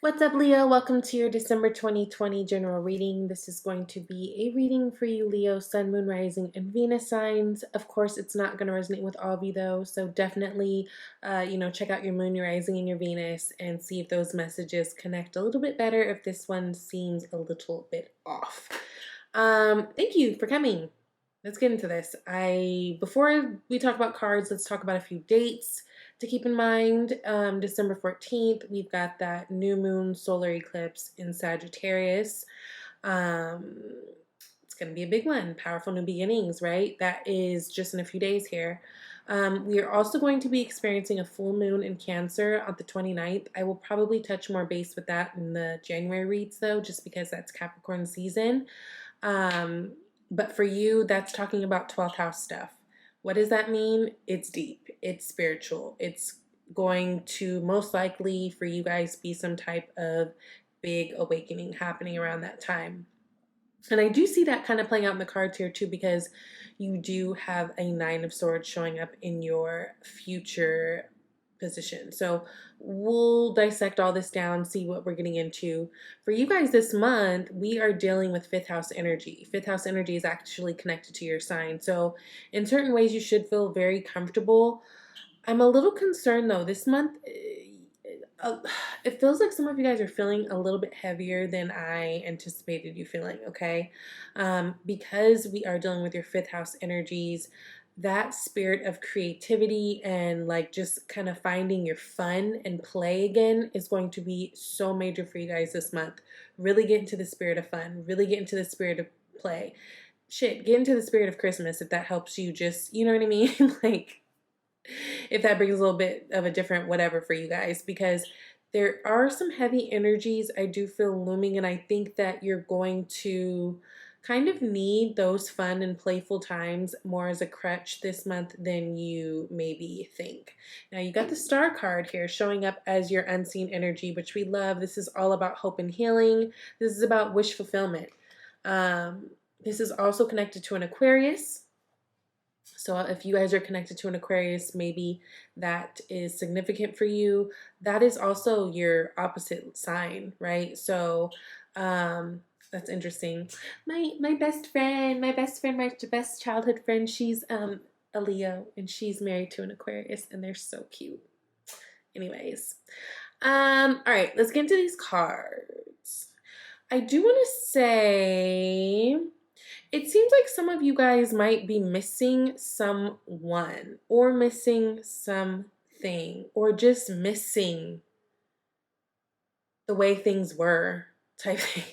What's up, Leo? Welcome to your December 2020 general reading. This is going to be a reading for you, Leo, Sun, Moon, Rising, and Venus signs. Of course, it's not going to resonate with all of you, though, so definitely, check out your Moon, your Rising, and your Venus and see if those messages connect a little bit better if this one seems a little bit off. Thank you for coming. Let's get into this. Before we talk about cards, let's talk about a few dates to keep in mind. December 14th, we've got that new moon solar eclipse in Sagittarius. It's going to be a big one. Powerful new beginnings, right? That is just in a few days here. We are also going to be experiencing a full moon in Cancer on the 29th. I will probably touch more base with that in the January reads, though, just because that's Capricorn season. But for you, that's talking about 12th house stuff. What does that mean? It's deep. It's spiritual. It's going to most likely for you guys be some type of big awakening happening around that time. And I do see that kind of playing out in the cards here too, because you do have a Nine of Swords showing up in your future position. So we'll dissect all this down, see what we're getting into. For you guys this month, we are dealing with fifth house energy. Fifth house energy is actually connected to your sign. So in certain ways, you should feel very comfortable. I'm a little concerned though, this month, it feels like some of you guys are feeling a little bit heavier than I anticipated you feeling, okay? Because we are dealing with your fifth house energies, that spirit of creativity and like just kind of finding your fun and play again is going to be so major for you guys this month. Really get into the spirit of fun, really get into the spirit of play. Shit, get into the spirit of Christmas if that helps you, just, you know what I mean? Like, if that brings a little bit of a different whatever for you guys, because there are some heavy energies I do feel looming, and I think that you're going to kind of need those fun and playful times more as a crutch this month than you maybe think. Now, you got the Star card here showing up as your unseen energy, which we love. This is all about hope and healing. This is about wish fulfillment. This is also connected to an Aquarius. So if you guys are connected to an Aquarius, maybe that is significant for you. That is also your opposite sign, right? So that's interesting. My best friend, my best childhood friend, she's a Leo and she's married to an Aquarius and they're so cute. Anyways, all right, let's get into these cards. I do want to say, it seems like some of you guys might be missing someone or missing something or just missing the way things were type thing.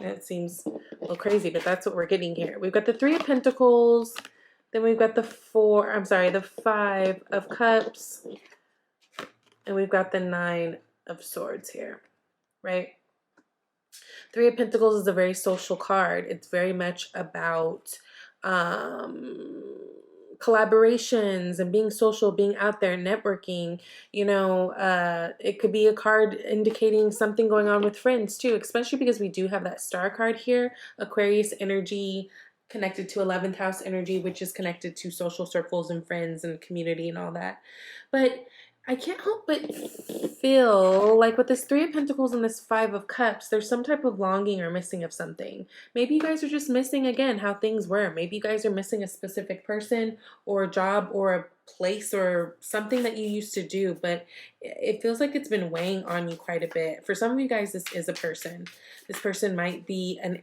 That seems a little crazy, but that's what we're getting here. We've got the Three of Pentacles, then we've got the Five of Cups, and we've got the Nine of Swords here, right? Three of Pentacles is a very social card. It's very much about collaborations and being social, being out there, networking. You know, it could be a card indicating something going on with friends too, especially because we do have that Star card here, Aquarius energy connected to 11th house energy, which is connected to social circles and friends and community and all that. But I can't help but feel like with this Three of Pentacles and this Five of Cups, there's some type of longing or missing of something. Maybe you guys are just missing, again, how things were. Maybe you guys are missing a specific person or a job or a place or something that you used to do, but it feels like it's been weighing on you quite a bit. For some of you guys, this is a person. This person might be an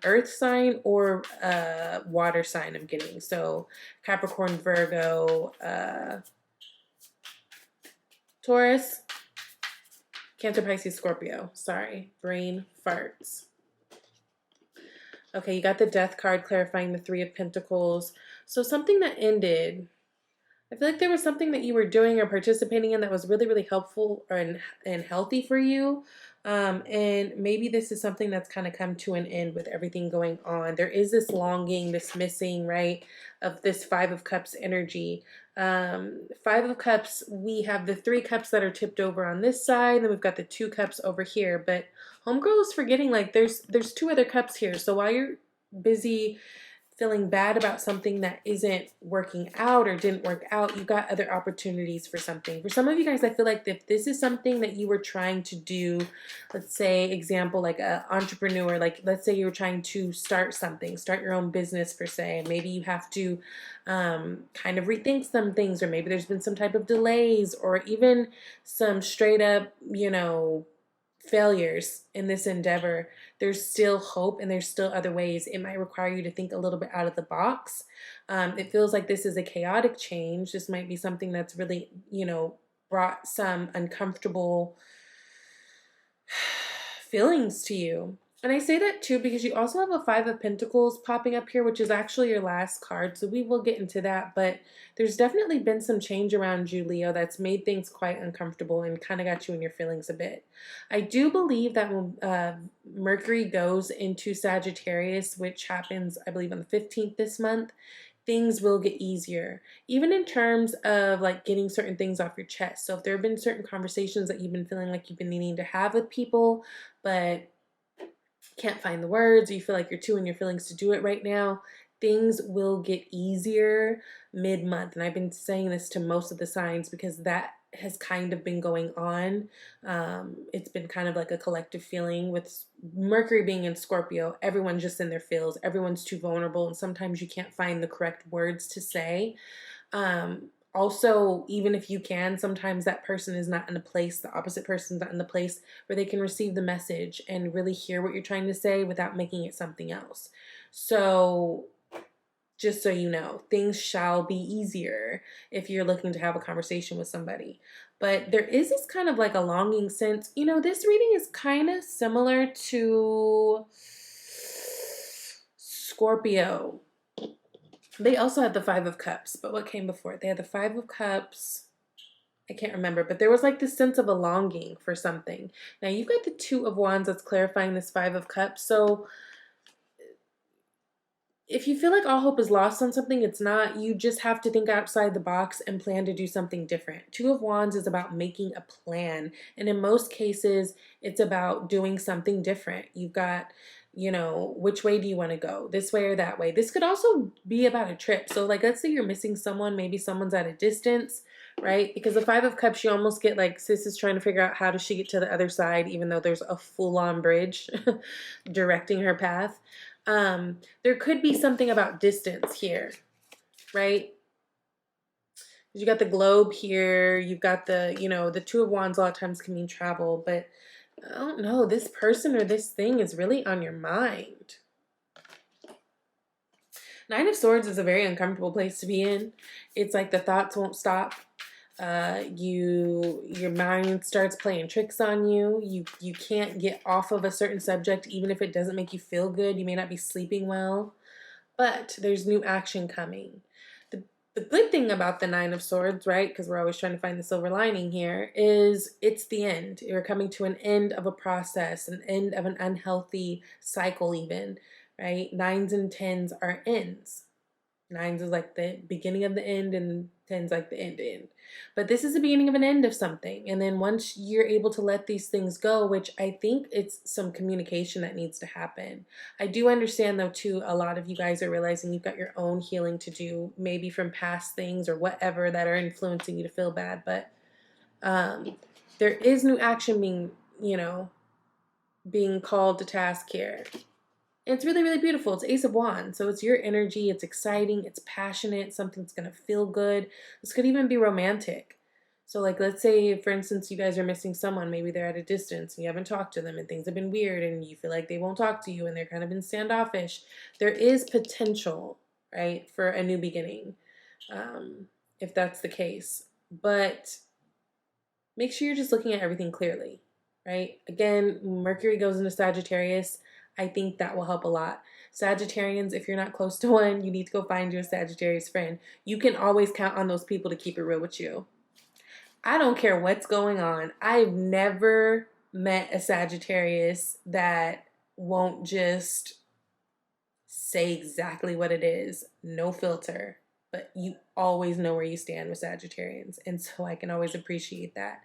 earth sign or a water sign I'm getting. So Capricorn, Virgo, Taurus, Cancer, Pisces, Scorpio. Sorry, brain farts. Okay, you got the Death card clarifying the Three of Pentacles. So something that ended. I feel like there was something that you were doing or participating in that was really, really helpful and healthy for you. And maybe this is something that's kind of come to an end with everything going on. There is this longing, this missing, right, of this Five of Cups energy. Five of Cups, we have the Three Cups that are tipped over on this side, then we've got the Two Cups over here. But homegirl is forgetting, like, there's two other cups here. So while you're busy feeling bad about something that isn't working out or didn't work out, you got other opportunities for something. For some of you guys, I feel like if this is something that you were trying to do, let's say, example, like an entrepreneur, like let's say you were trying to start something, start your own business per se. Maybe you have to kind of rethink some things, or maybe there's been some type of delays, or even some straight up, failures in this endeavor. There's still hope and there's still other ways. It might require you to think a little bit out of the box. It feels like this is a chaotic change. This might be something that's really, brought some uncomfortable feelings to you. And I say that too because you also have a Five of Pentacles popping up here, which is actually your last card. So we will get into that. But there's definitely been some change around you, Leo, that's made things quite uncomfortable and kind of got you in your feelings a bit. I do believe that when Mercury goes into Sagittarius, which happens, I believe, on the 15th this month, things will get easier, even in terms of like getting certain things off your chest. So if there have been certain conversations that you've been feeling like you've been needing to have with people, but can't find the words, or you feel like you're too in your feelings to do it right now, things will get easier mid-month. And I've been saying this to most of the signs because that has kind of been going on. It's been kind of like a collective feeling with Mercury being in Scorpio. Everyone's just in their feels. Everyone's too vulnerable, and sometimes you can't find the correct words to say. Also, even if you can, sometimes that person is not in a place, the opposite person's not in the place where they can receive the message and really hear what you're trying to say without making it something else. So just so you know, things shall be easier if you're looking to have a conversation with somebody. But there is this kind of like a longing sense. This reading is kind of similar to Scorpio. They also had the Five of Cups, but what came before it? They had the Five of Cups. I can't remember, but there was like this sense of a longing for something. Now you've got the Two of Wands that's clarifying this Five of Cups. So if you feel like all hope is lost on something, it's not. You just have to think outside the box and plan to do something different. Two of Wands is about making a plan. And in most cases, it's about doing something different. You've got, which way do you want to go? This way or that way? This could also be about a trip. So like, let's say you're missing someone. Maybe someone's at a distance, right? Because the Five of Cups, you almost get like sis is trying to figure out how does she get to the other side, even though there's a full-on bridge directing her path. There could be something about distance here, right? You got the globe here. You've got the, the Two of Wands a lot of times can mean travel, but I don't know, this person or this thing is really on your mind. Nine of Swords is a very uncomfortable place to be in. It's like the thoughts won't stop. Your mind starts playing tricks on you. You can't get off of a certain subject, even if it doesn't make you feel good. You may not be sleeping well, but there's new action coming. The good thing about the Nine of Swords, right, because we're always trying to find the silver lining here, is it's the end. You're coming to an end of a process, an end of an unhealthy cycle even, right? Nines and tens are ends. Nines is like the beginning of the end, and tens like the end. But this is the beginning of an end of something. And then once you're able to let these things go, which I think it's some communication that needs to happen. I do understand though too, a lot of you guys are realizing you've got your own healing to do, maybe from past things or whatever that are influencing you to feel bad. But there is new action being called to task here. It's really, really beautiful. It's Ace of Wands. So it's your energy. It's exciting. It's passionate. Something's going to feel good. This could even be romantic. So like, let's say, for instance, you guys are missing someone. Maybe they're at a distance and you haven't talked to them and things have been weird and you feel like they won't talk to you and they're kind of been standoffish. There is potential, right, for a new beginning, if that's the case. But make sure you're just looking at everything clearly, right? Again, Mercury goes into Sagittarius. I think that will help a lot. Sagittarians, if you're not close to one, you need to go find you a Sagittarius friend. You can always count on those people to keep it real with you. I don't care what's going on. I've never met a Sagittarius that won't just say exactly what it is. No filter. But you always know where you stand with Sagittarians. And so I can always appreciate that.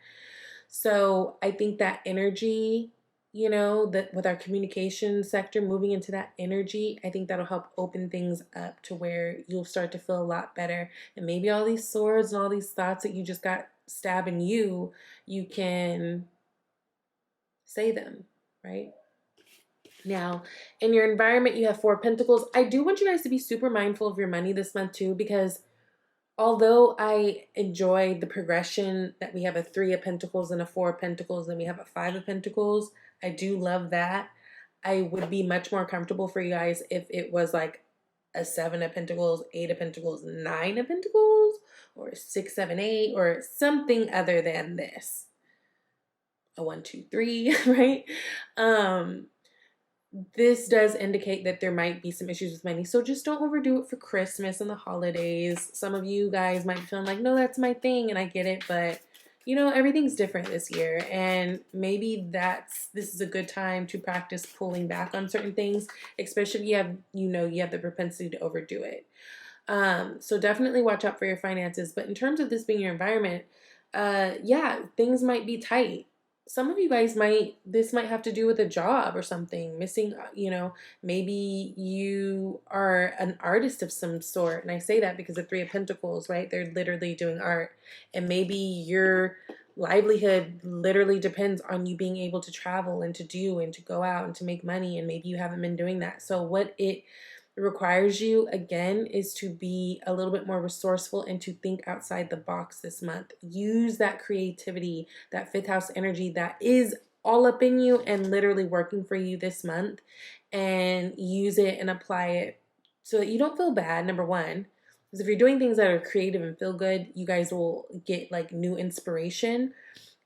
So I think that energy that with our communication sector moving into that energy, I think that'll help open things up to where you'll start to feel a lot better. And maybe all these swords and all these thoughts that you just got stabbing you can say them, right? Now, in your environment, you have Four of Pentacles. I do want you guys to be super mindful of your money this month too, because although I enjoy the progression that we have a Three of Pentacles and a Four of Pentacles, and we have a Five of Pentacles, I do love that. I would be much more comfortable for you guys if it was like a Seven of Pentacles, Eight of Pentacles, Nine of Pentacles, or 6, 7, 8, or something other than this. A 1, 2, 3, right? This does indicate that there might be some issues with money. So just don't overdo it for Christmas and the holidays. Some of you guys might be feeling like, no, that's my thing. And I get it. But, everything's different this year. And maybe this is a good time to practice pulling back on certain things, especially if you have the propensity to overdo it. So definitely watch out for your finances. But in terms of this being your environment, things might be tight. Some of you guys this might have to do with a job or something missing, maybe you are an artist of some sort. And I say that because the Three of Pentacles, right? They're literally doing art. And maybe your livelihood literally depends on you being able to travel and to do and to go out and to make money. And maybe you haven't been doing that. So what it requires you again is to be a little bit more resourceful and to think outside the box this month. Use that creativity, that fifth house energy that is all up in you and literally working for you this month, and use it and apply it so that you don't feel bad, number one. Because if you're doing things that are creative and feel good, you guys will get like new inspiration.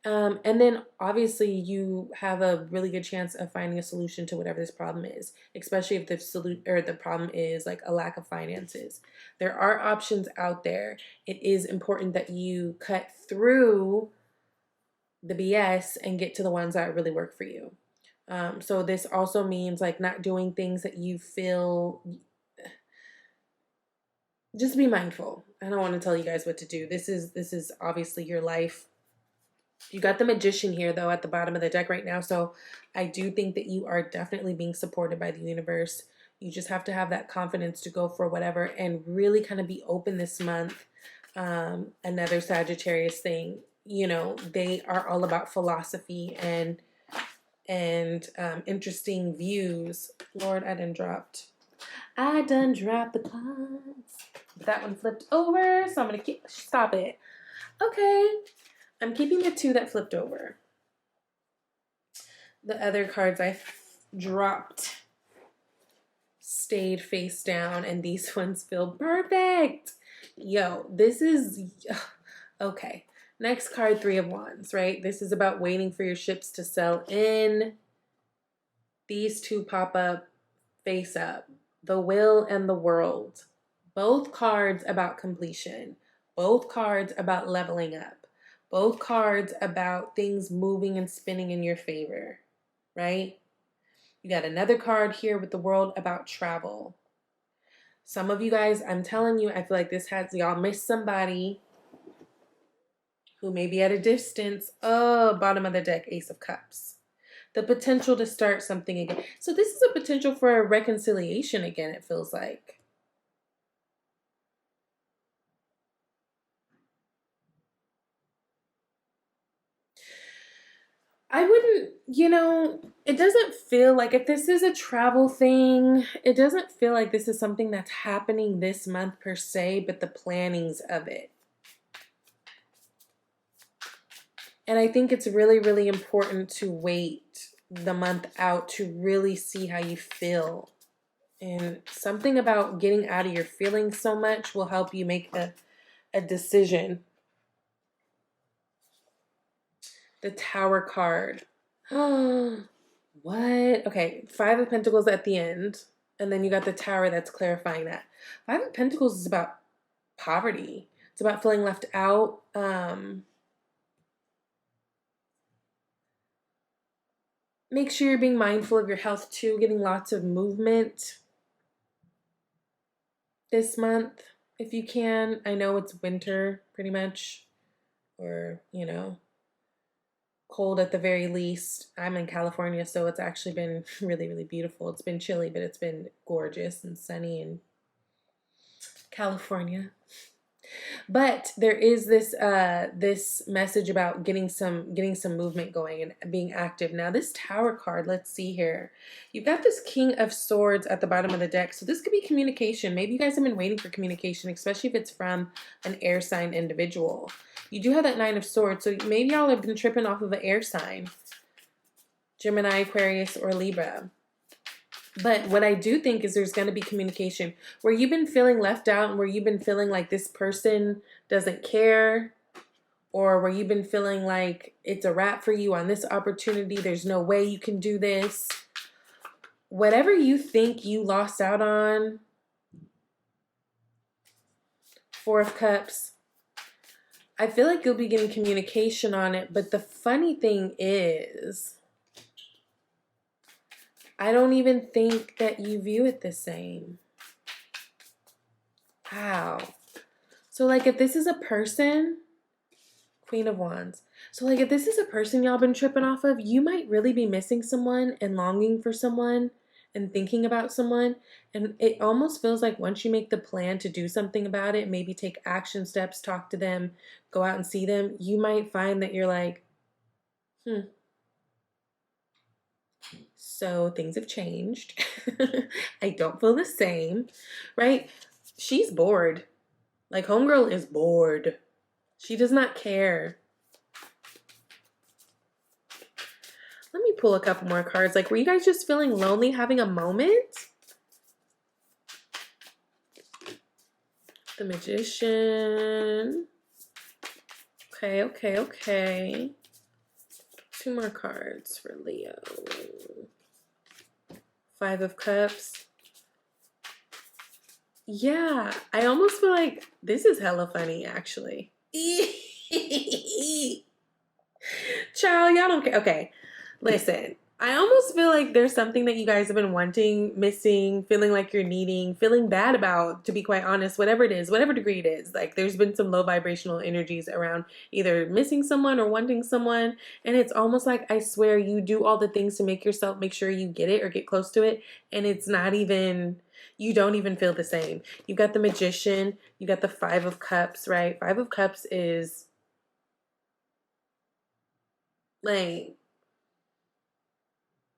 And then obviously you have a really good chance of finding a solution to whatever this problem is, especially if the problem is like a lack of finances. There are options out there. It is important that you cut through the BS and get to the ones that really work for you. So this also means like not doing things that you feel. Just be mindful. I don't want to tell you guys what to do. This is obviously your life. You got the Magician here, though, at the bottom of the deck right now. So I do think that you are definitely being supported by the universe. You just have to have that confidence to go for whatever and really kind of be open this month. Another Sagittarius thing, they are all about philosophy and interesting views. Lord, I done dropped the cards. That one flipped over, so I'm going to stop it. Okay. I'm keeping the two that flipped over. The other cards I dropped stayed face down, and these ones feel perfect. Yo, this is... Okay. Next card, Three of Wands, right? This is about waiting for your ships to sell in. These two pop up face up. The Will and the World. Both cards about completion. Both cards about leveling up. Both cards about things moving and spinning in your favor, right? You got another card here with the World about travel. Some of you guys, I'm telling you, I feel like y'all missed somebody who may be at a distance. Oh, bottom of the deck, Ace of Cups. The potential to start something again. So this is a potential for a reconciliation again, it feels like. I wouldn't, it doesn't feel like, if this is a travel thing, it doesn't feel like this is something that's happening this month per se, but the plannings of it. And I think it's really, really important to wait the month out to really see how you feel. And something about getting out of your feelings so much will help you make a decision. The Tower card. What? Okay, Five of Pentacles at the end. And then you got the Tower that's clarifying that. Five of Pentacles is about poverty. It's about feeling left out. Make sure you're being mindful of your health too. Getting lots of movement this month if you can. I know it's winter pretty much. Or, cold at the very least. I'm in California, so it's actually been really, really beautiful. It's been chilly, but it's been gorgeous and sunny in California. But there is this message about getting some movement going and being active. Now this Tower card, let's see here. You've got this King of Swords at the bottom of the deck. So this could be communication. Maybe you guys have been waiting for communication, especially if it's from an air sign individual. You do have that Nine of Swords, so maybe y'all have been tripping off of an air sign. Gemini, Aquarius, or Libra. But what I do think is there's going to be communication where you've been feeling left out and where you've been feeling like this person doesn't care, or where you've been feeling like it's a wrap for you on this opportunity. There's no way you can do this. Whatever you think you lost out on, Four of Cups, I feel like you'll be getting communication on it. But the funny thing is, I don't even think that you view it the same. Wow. So like if this is a person, Queen of Wands. So like if this is a person y'all been tripping off of, you might really be missing someone and longing for someone and thinking about someone. And it almost feels like once you make the plan to do something about it, maybe take action steps, talk to them, go out and see them, you might find that you're like, so things have changed. I don't feel the same, right? She's bored. Like homegirl is bored. She does not care. Let me pull a couple more cards. Like, were you guys just feeling lonely, having a moment? The Magician. Okay, okay, okay. Two more cards for Leo. Five of Cups. Yeah, I almost feel like this is hella funny, actually. Child, y'all don't care. Okay, listen. I almost feel like there's something that you guys have been wanting, missing, feeling like you're needing, feeling bad about, to be quite honest, whatever it is, whatever degree it is. Like there's been some low vibrational energies around either missing someone or wanting someone. And it's almost like, I swear, you do all the things to make sure you get it or get close to it. And it's not even, you don't even feel the same. You've got the Magician, you got the Five of Cups, right? Five of Cups is like,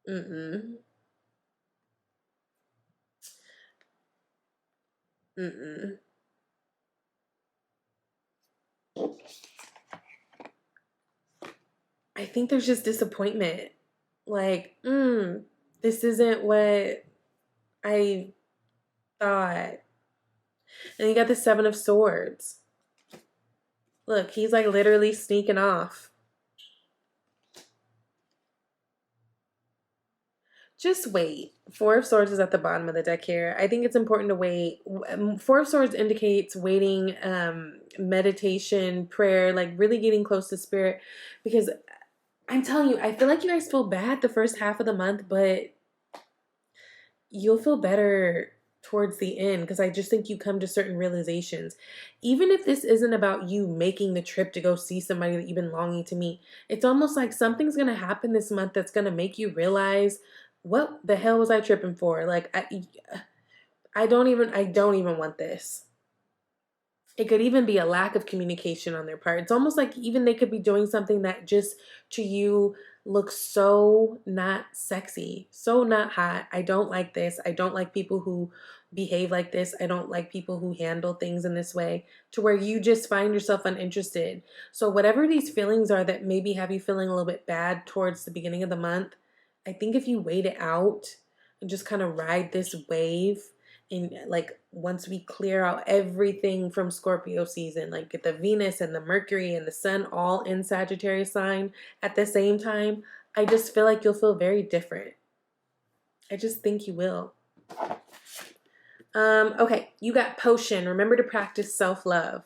mm-mm. Mm-mm. I think there's just disappointment. Like, this isn't what I thought. And you got the Seven of Swords. Look, he's like literally sneaking off. Just wait. Four of Swords is at the bottom of the deck here. I think it's important to wait. Four of Swords indicates waiting, meditation, prayer, like really getting close to spirit. Because I'm telling you, I feel like you guys feel bad the first half of the month, but you'll feel better towards the end because I just think you come to certain realizations. Even if this isn't about you making the trip to go see somebody that you've been longing to meet, it's almost like something's going to happen this month that's going to make you realize, what the hell was I tripping for? Like, I don't even want this. It could even be a lack of communication on their part. It's almost like even they could be doing something that just to you looks so not sexy, so not hot. I don't like this. I don't like people who behave like this. I don't like people who handle things in this way, to where you just find yourself uninterested. So whatever these feelings are that maybe have you feeling a little bit bad towards the beginning of the month, I think if you wait it out and just kind of ride this wave, and like once we clear out everything from Scorpio season, like get the Venus and the Mercury and the Sun all in Sagittarius sign at the same time, I just feel like you'll feel very different. I just think you will. Okay, you got Potion. Remember to practice self-love.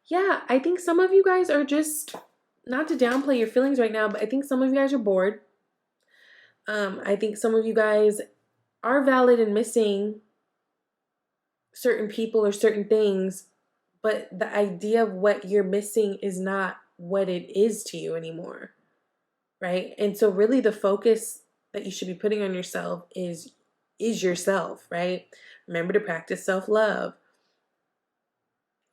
Yeah, I think some of you guys are just, not to downplay your feelings right now, but I think some of you guys are bored. I think some of you guys are valid in missing certain people or certain things, but the idea of what you're missing is not what it is to you anymore. right? And so really the focus that you should be putting on yourself is yourself, right? Remember to practice self-love.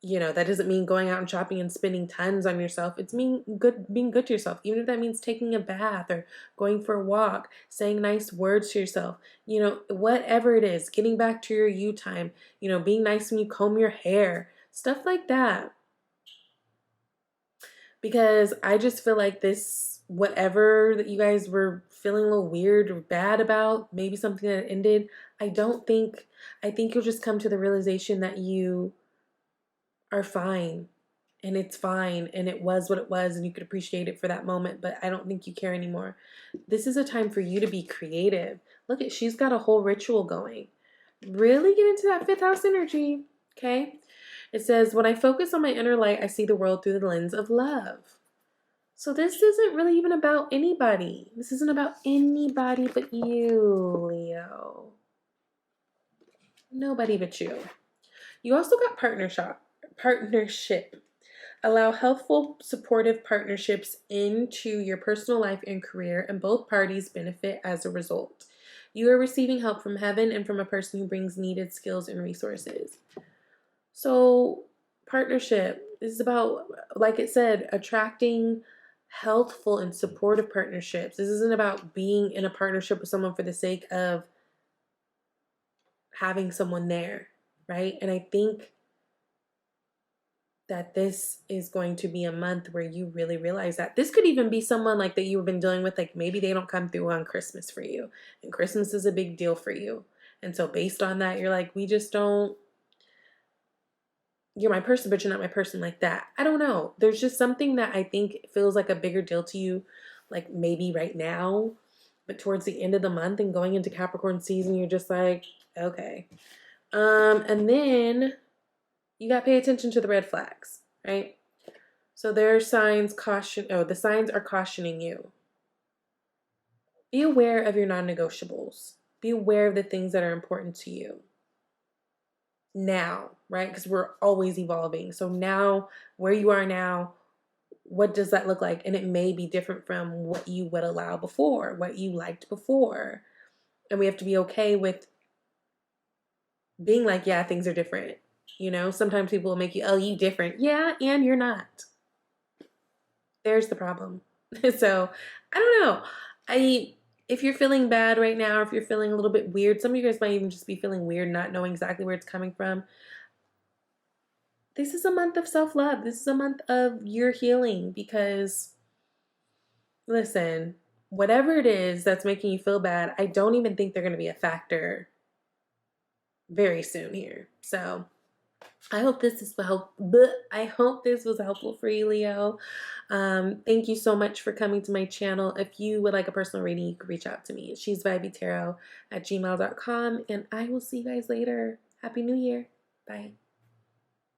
That doesn't mean going out and shopping and spending tons on yourself. It's being good to yourself. Even if that means taking a bath or going for a walk, saying nice words to yourself, whatever it is, getting back to your you time, being nice when you comb your hair, stuff like that. Because I just feel like this, whatever that you guys were feeling a little weird or bad about, maybe something that ended, I think you'll just come to the realization that you are fine, and it's fine, and it was what it was, and you could appreciate it for that moment, but I don't think you care anymore. This is a time for you to be creative. Look at, she's got a whole ritual going. Really get into that fifth house energy, okay? It says, when I focus on my inner light, I see the world through the lens of love. So this isn't really even about anybody. This isn't about anybody but you, Leo. Nobody but you. You also got partnership. Allow healthful, supportive partnerships into your personal life and career, and both parties benefit as a result. You are receiving help from heaven and from a person who brings needed skills and resources. So, partnership is about, like it said, attracting healthful and supportive partnerships. This isn't about being in a partnership with someone for the sake of having someone there, right? And I think that this is going to be a month where you really realize that. This could even be someone like that you've been dealing with, like maybe they don't come through on Christmas for you, and Christmas is a big deal for you. And so based on that, you're like, we just don't, you're my person, but you're not my person like that. I don't know. There's just something that I think feels like a bigger deal to you, like maybe right now, but towards the end of the month and going into Capricorn season, you're just like, okay. And then you got to pay attention to the red flags, right? So there are signs the signs are cautioning you. Be aware of your non-negotiables. Be aware of the things that are important to you now, right? Because we're always evolving. So now, where you are now, what does that look like? And it may be different from what you would allow before, what you liked before. And we have to be okay with being like, yeah, things are different. Sometimes people will make you, oh, you different. Yeah, and you're not. There's the problem. So, I don't know. If you're feeling bad right now, or if you're feeling a little bit weird, some of you guys might even just be feeling weird, not knowing exactly where it's coming from. This is a month of self-love. This is a month of your healing, because, listen, whatever it is that's making you feel bad, I don't even think they're going to be a factor very soon here. So, I hope this was helpful for you, Leo. Thank you so much for coming to my channel. If you would like a personal reading, you can reach out to me. She's vibytarot@gmail.com, and I will see you guys later. Happy New Year. Bye.